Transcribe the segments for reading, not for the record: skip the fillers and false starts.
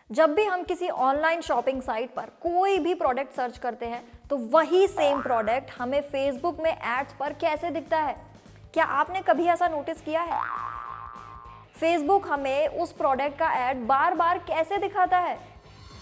जब भी हम किसी ऑनलाइन शॉपिंग साइट पर कोई भी प्रोडक्ट सर्च करते हैं तो वही सेम प्रोडक्ट हमें फेसबुक में एड्स पर कैसे दिखता है? क्या आपने कभी ऐसा नोटिस किया है? फेसबुक हमें उस प्रोडक्ट का ऐड बार बार कैसे दिखाता है?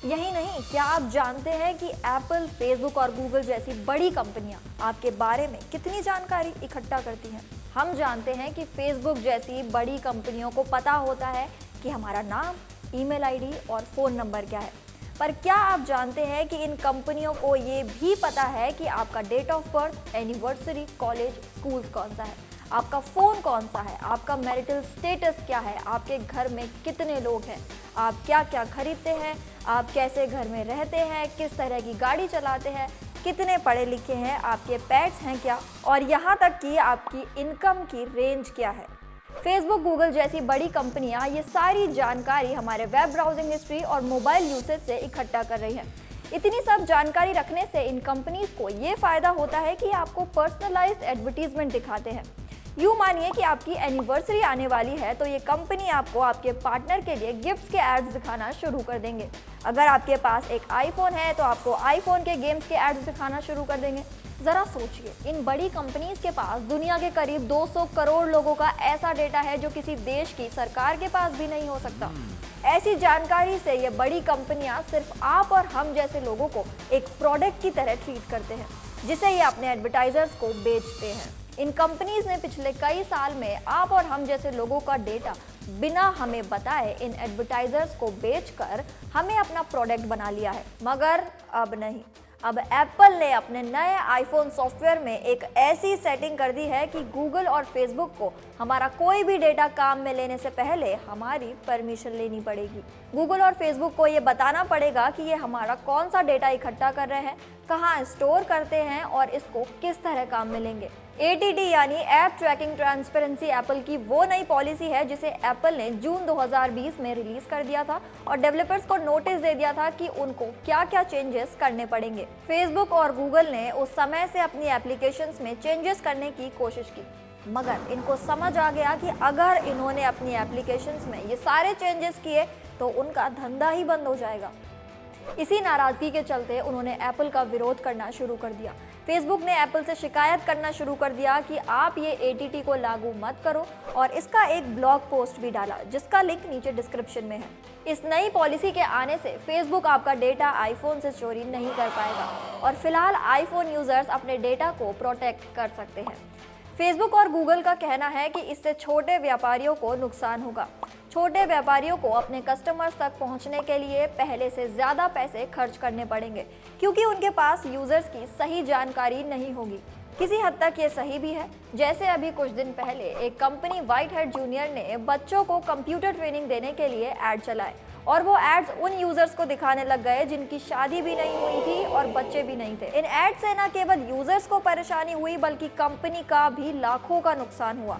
यही नहीं, क्या आप जानते हैं कि एप्पल, फेसबुक और गूगल जैसी बड़ी कंपनियां आपके बारे में कितनी जानकारी इकट्ठा करती हैं? हम जानते हैं कि फेसबुक जैसी बड़ी कंपनियों को पता होता है कि हमारा नाम, ईमेल आईडी और फ़ोन नंबर क्या है। पर क्या आप जानते हैं कि इन कंपनियों को ये भी पता है कि आपका date of birth, anniversary, college, school कौन सा है, आपका फ़ोन कौन सा है, आपका मैरिटल स्टेटस क्या है, आपके घर में कितने लोग हैं, आप क्या क्या खरीदते हैं, आप कैसे घर में रहते हैं, किस तरह की गाड़ी चलाते हैं, कितने पढ़े लिखे हैं, आपके पेट्स हैं क्या, और यहाँ तक कि आपकी इनकम की रेंज क्या है। फेसबुक, गूगल जैसी बड़ी कंपनियां ये सारी जानकारी हमारे वेब ब्राउजिंग हिस्ट्री और मोबाइल यूसेज से इकट्ठा कर रही हैं। इतनी सब जानकारी रखने से इन कंपनीज को ये फायदा होता है कि आपको पर्सनलाइज्ड एडवर्टीजमेंट दिखाते हैं। यूँ मानिए कि आपकी एनिवर्सरी आने वाली है तो ये कंपनी आपको आपके पार्टनर के लिए गिफ्ट्स के एड्स दिखाना शुरू कर देंगे। अगर आपके पास एक आईफोन है तो आपको आईफोन के गेम्स के एड्स दिखाना शुरू कर देंगे। जरा सोचिए, इन बड़ी कंपनीज के पास दुनिया के करीब 200 करोड़ लोगों का ऐसा डेटा है जो किसी देश की सरकार के पास भी नहीं हो सकता। ऐसी जानकारी से ये बड़ी कंपनियां सिर्फ आप और हम जैसे लोगों को एक प्रोडक्ट की तरह ट्रीट करते हैं, जिसे ये अपने एडवर्टाइजर्स को बेचते हैं। इन कंपनीज ने पिछले कई साल में आप और हम जैसे लोगों का डेटा बिना हमें बताए इन एडवर्टाइजर्स को बेचकर हमें अपना प्रोडक्ट बना लिया है। मगर अब नहीं, अब एप्पल ने अपने नए आईफोन सॉफ्टवेयर में एक ऐसी सेटिंग कर दी है कि गूगल और फेसबुक को हमारा कोई भी डेटा काम में लेने से पहले हमारी परमिशन लेनी पड़ेगी। गूगल और फेसबुक को ये बताना पड़ेगा कि ये हमारा कौन सा डेटा इकट्ठा कर रहे हैं, कहाँ स्टोर करते हैं और इसको किस तरह काम में लेंगे। ATT यानी ऐप ट्रैकिंग ट्रांसपेरेंसी एप्पल की वो नई पॉलिसी है जिसे एप्पल ने जून 2020 में रिलीज कर दिया था और डेवलपर्स को नोटिस दे दिया था कि उनको क्या क्या चेंजेस करने पड़ेंगे। फेसबुक और गूगल ने उस समय से अपनी एप्लीकेशंस में चेंजेस करने की कोशिश की, मगर इनको समझ आ गया कि अगर इन्होंने अपनी एप्लीकेशंस में ये सारे चेंजेस किए तो उनका धंधा ही बंद हो जाएगा। इसी नाराजगी के चलते उन्होंने एप्पल का विरोध करना शुरू कर दिया। फेसबुक ने एप्पल से शिकायत करना शुरू कर दिया कि आप ये ATT को लागू मत करो और इसका एक ब्लॉग पोस्ट भी डाला जिसका लिंक नीचे डिस्क्रिप्शन में है। इस नई पॉलिसी के आने से फेसबुक आपका डेटा आईफोन से चोरी नहीं कर पाएगा और फिलहाल आईफोन यूजर्स अपने डेटा को प्रोटेक्ट कर सकते हैं। फेसबुक और गूगल का कहना है कि इससे छोटे व्यापारियों को नुकसान होगा। छोटे व्यापारियों को अपने कस्टमर्स तक पहुंचने के लिए पहले से ज़्यादा पैसे खर्च करने पड़ेंगे क्योंकि उनके पास यूजर्स की सही जानकारी नहीं होगी। किसी हद तक ये सही भी है। जैसे अभी कुछ दिन पहले एक कंपनी व्हाइट हैट जूनियर ने बच्चों को कंप्यूटर ट्रेनिंग देने के लिए ऐड चलाए और वो एड्स उन यूजर्स को दिखाने लग गए जिनकी शादी भी नहीं हुई थी और बच्चे भी नहीं थे। इन एड से न केवल यूजर्स को परेशानी हुई बल्कि कंपनी का भी लाखों का नुकसान हुआ।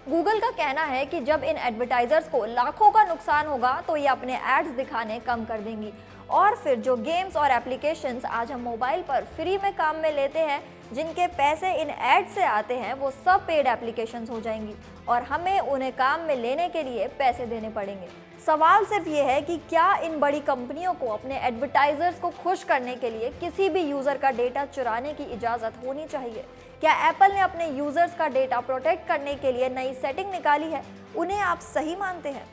गूगल का कहना है कि जब इन एडवर्टाइजर्स को लाखों का नुकसान होगा तो ये अपने एड्स दिखाने कम कर देंगी और फिर जो गेम्स और एप्लीकेशंस आज हम मोबाइल पर फ्री में काम में लेते हैं, जिनके पैसे इन एड से आते हैं, वो सब पेड एप्लीकेशंस हो जाएंगी और हमें उन्हें काम में लेने के लिए पैसे देने पड़ेंगे। सवाल सिर्फ ये है कि क्या इन बड़ी कंपनियों को अपने एडवर्टाइजर्स को खुश करने के लिए किसी भी यूज़र का डेटा चुराने की इजाज़त होनी चाहिए? क्या एप्पल ने अपने यूज़र्स का डेटा प्रोटेक्ट करने के लिए नई सेटिंग निकाली है? उन्हें आप सही मानते हैं?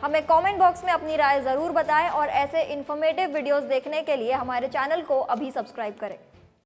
हमें कमेंट बॉक्स में अपनी राय ज़रूर बताएं और ऐसे इन्फॉर्मेटिव वीडियोस देखने के लिए हमारे चैनल को अभी सब्सक्राइब करें।